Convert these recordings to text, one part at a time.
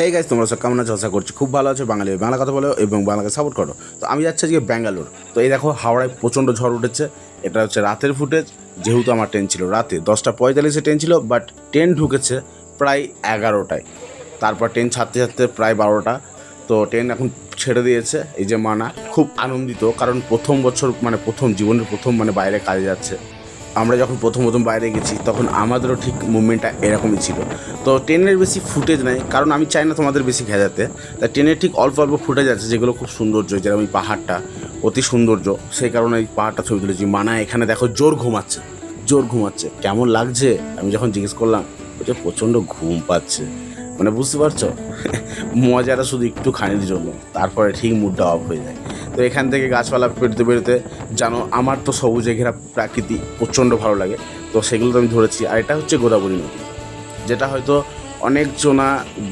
Hey guys, তোমরা সব কেমন আছো? আশা করছি খুব ভালো আছো। বাংলা কথা বলো এবং বাংলাকে সাপোর্ট করো। তো আমি যাচ্ছি আজকে ব্যাঙ্গালোর। তো এই দেখো, হাওড়ায় প্রচণ্ড ঝড় উঠেছে। এটা হচ্ছে রাতের ফুটেজ। যেহেতু আমার ট্রেন ছিল রাতে 10:45-এ ট্রেন ছিল, বাট ট্রেন ঢুকেছে প্রায় 11টায়। তারপর ট্রেন ছাড়তে ছাড়তে প্রায় 12টা। তো ট্রেন এখন ছেড়ে দিয়েছে। এই যে মানা খুব আনন্দিত, কারণ প্রথম বছর মানে জীবনের প্রথম বাইরে কাজে যাচ্ছে। আমরা যখন প্রথম বাইরে গেছি তখন আমাদেরও ঠিক মুভমেন্টটা এরকমই ছিল। তো ট্রেনের বেশি ফুটেজ নেই, কারণ আমি চাই না তোমাদের বেশি খেজাতে। তাই ট্রেনের ঠিক অল্প অল্প ফুটেজ আছে যেগুলো খুব সৌন্দর্য, যেরকম এই পাহাড়টা অতি সৌন্দর্য, সেই কারণে এই পাহাড়টা ছবি তুলেছি। মানা এখানে দেখো জোর ঘুমাচ্ছে। কেমন লাগছে আমি যখন জিজ্ঞেস করলাম, বলছে প্রচণ্ড ঘুম পাচ্ছে। মানে বুঝতে পারছো, মজাটা শুধু একটু খানির জন্য, তারপরে ঠিক মুডটা অফ হয়ে যায়। তো এখান থেকে গাছপালা পেরোতে পেরোতে জানো, আমার তো সবুজে ঘেরা প্রাকৃতি প্রচণ্ড ভালো লাগে। তো সেগুলো তো আমি ধরেছি। আর এটা হচ্ছে গোদাবরী নদী, যেটা হয়তো অনেকজনা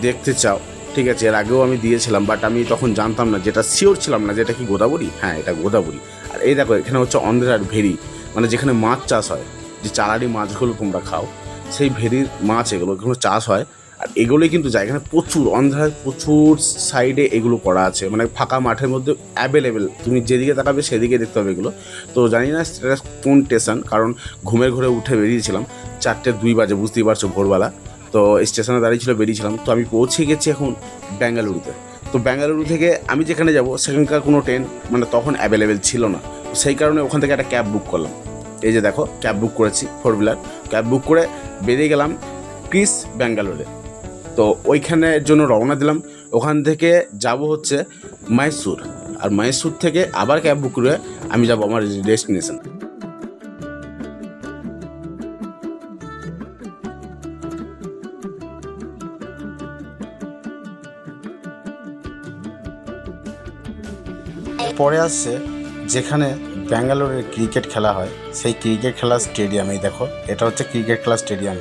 দেখতে চাও। ঠিক আছে, এর আগেও আমি দিয়েছিলাম, বাট আমি তখন জানতাম না, যেটা শিওর ছিলাম না যেটা কি গোদাবরী। হ্যাঁ, এটা গোদাবরী। আর এই দেখো, এখানে হচ্ছে অন্ধ্রার ভেরি, মানে যেখানে মাছ চাষ হয়, যে চালানি মাছগুলো তোমরা খাও, সেই ভেরির মাছ এগুলো চাষ হয়। আর এগুলোই কিন্তু যায় এখানে প্রচুর, অন্ধ্রায় প্রচুর সাইডে এগুলো করা আছে, মানে ফাঁকা মাঠের মধ্যে অ্যাভেলেবেল। তুমি যেদিকে তাকাবে সেদিকে দেখতে হবে এগুলো। তো জানি না এটা কোন স্টেশন, কারণ ঘুমের ঘরে উঠে বেরিয়েছিলাম 4:02 বাজে, বুঝতেই পারছো, ভোরবেলা। তো স্টেশনে দাঁড়িয়ে বেরিয়েছিলাম। তো আমি পৌঁছে গেছি এখন বেঙ্গালুরুতে। তো বেঙ্গালুরু থেকে আমি যেখানে যাব সেখানকার কোনো ট্রেন মানে তখন অ্যাভেলেবেল ছিল না। তো সেই কারণে ওখান থেকে একটা ক্যাব বুক করলাম। এই যে দেখো, ক্যাব বুক করেছি, 4 হুইলার ক্যাব বুক করে বেরিয়ে গেলাম ক্রিস ব্যাঙ্গালোরে। তো ওইখানের জন্য রওনা দিলাম। ওখান থেকে যাব হচ্ছে মাইসুর, আর মাইসুর থেকে আবার ক্যাব বুক করে আমি যাব আমার ডেস্টিনেশন। পরে আসছে যেখানে ব্যাঙ্গালোরের ক্রিকেট খেলা হয়, সেই ক্রিকেট খেলার স্টেডিয়ামেই দেখো, এটা হচ্ছে ক্রিকেট খেলার স্টেডিয়াম।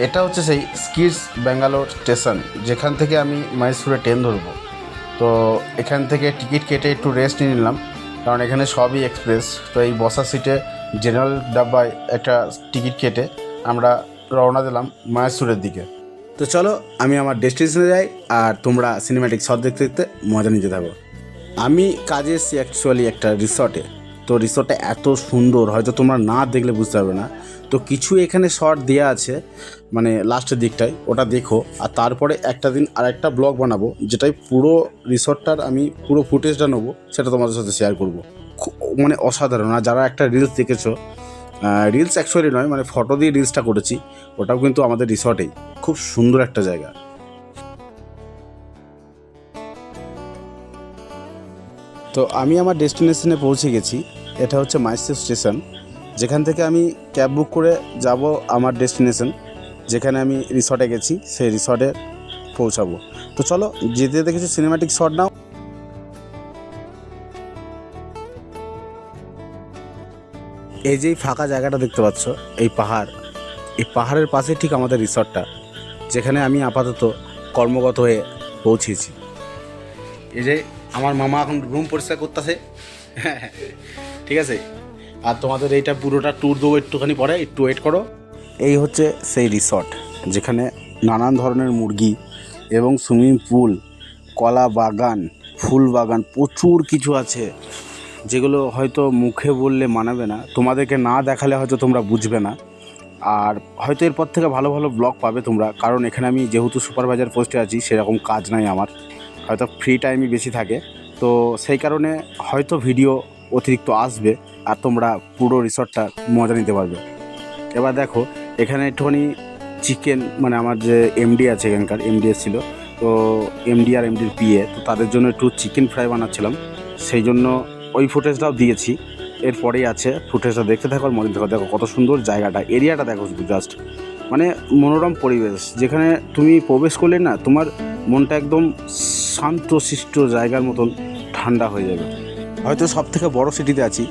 এটা হচ্ছে সেই স্কিটস ব্যাঙ্গালোর স্টেশন, যেখান থেকে আমি মাইসুরে ট্রেন ধরবো। তো এখান থেকে টিকিট কেটে একটু রেস্ট নিয়ে নিলাম, কারণ এখানে সবই এক্সপ্রেস। তো এই বসার সিটে জেনারেল ডাব্বায় একটা টিকিট কেটে আমরা রওনা দিলাম মাইসুরের দিকে। তো চলো, আমি আমার ডেস্টিনেশনে যাই, আর তোমরা সিনেম্যাটিক শট দেখতে দেখতে মজা নিতে থাকো। আমি কাজে এসেছি অ্যাকচুয়ালি একটা রিসর্টে। তো রিসর্টটা এত সুন্দর, হয়তো তোমরা না দেখলে বুঝতে পারবে না। তো কিছু এখানে শর্ট দেওয়া আছে, মানে লাস্টের দিকটায়, ওটা দেখো। আর তারপরে একটা দিন আর একটা ব্লগ বানাবো, যেটাই পুরো রিসর্টটার আমি পুরো ফুটেজটা নেবো, সেটা তোমাদের সাথে শেয়ার করবো। মানে অসাধারণ। আর যারা একটা রিলস দেখেছো, রিলস অ্যাকচুয়ালি নয়, মানে ফটো দিয়ে রিলসটা করেছি, ওটাও কিন্তু আমাদের রিসর্টেই। খুব সুন্দর একটা জায়গা। তো আমি আমার ডেস্টিনেশনে পৌঁছে গেছি। এটা হচ্ছে মাইসুর স্টেশন, যেখান থেকে আমি ক্যাব বুক করে যাব আমার ডেস্টিনেশন, যেখানে আমি রিসর্টে গেছি, সেই রিসর্টে পৌঁছাবো। তো চলো, যেতে যেতে কিছু সিনেম্যাটিক শট নাও। এই যে ফাঁকা জায়গাটা দেখতে পাচ্ছ, এই পাহাড়ের পাশে ঠিক আমাদের রিসর্টটা, যেখানে আমি আপাতত কর্মগত হয়ে পৌঁছেছি। এই যে আমার মামা এখন রুম পরিষ্কার করতেছে, ঠিক আছে। আর তোমাদের এইটা পুরোটা ট্যুর দেবো একটুখানি পরে, একটু ওয়েট করো। এই হচ্ছে সেই রিসর্ট, যেখানে নানান ধরনের মুরগি এবং সুইমিং পুল, কলা বাগান, ফুল বাগান, প্রচুর কিছু আছে, যেগুলো হয়তো মুখে বললে মানাবে না, তোমাদেরকে না দেখালে হয়তো তোমরা বুঝবে না। আর হয়তো এরপর থেকে ভালো ভালো ব্লগ পাবে তোমরা, কারণ এখানে আমি যেহেতু সুপারভাইজার পোস্টে আছি, সেরকম কাজ নাই আমার, হয়তো ফ্রি টাইমই বেশি থাকে। তো সেই কারণে হয়তো ভিডিও অতিরিক্ত আসবে, আর তোমরা পুরো রিসর্টটা মজা নিতে পারবে। এবার দেখো, এখানে একটুখানি চিকেন, মানে আমার যে এমডি আছে এখানকার, এমডি এসেছিলো। তো এমডি আর এমডির পিএ, তো তাদের জন্য একটু চিকেন ফ্রাই বানাচ্ছিলাম, সেই জন্য ওই ফুটেজটাও দিয়েছি। এরপরেই আছে, ফুটেজটা দেখতে থাকো আর মজা দেখো। দেখো কত সুন্দর জায়গাটা, এরিয়াটা দেখো শুধু, জাস্ট মানে মনোরম পরিবেশ, যেখানে তুমি প্রবেশ করলে না, তোমার মনটা একদম শান্তশিষ্ট জায়গার মতন ঠান্ডা হয়ে যাবে। হয়তো সব থেকে বড় সিটিতে আছি,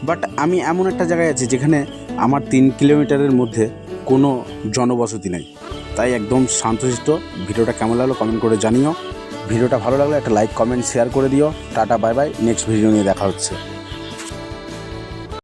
বাট আমি এমন একটা জায়গায় আছি যেখানে আমার 3 কিলোমিটারের মধ্যে কোনো জনবসতি নেই, তাই একদম শান্তশিষ্ট। ভিডিওটা কেমন লাগলো কমেন্ট করে জানিও। ভিডিওটা ভালো লাগলে একটা লাইক কমেন্ট শেয়ার করে দিও। Tata bye bye, next video নিয়ে দেখা হচ্ছে।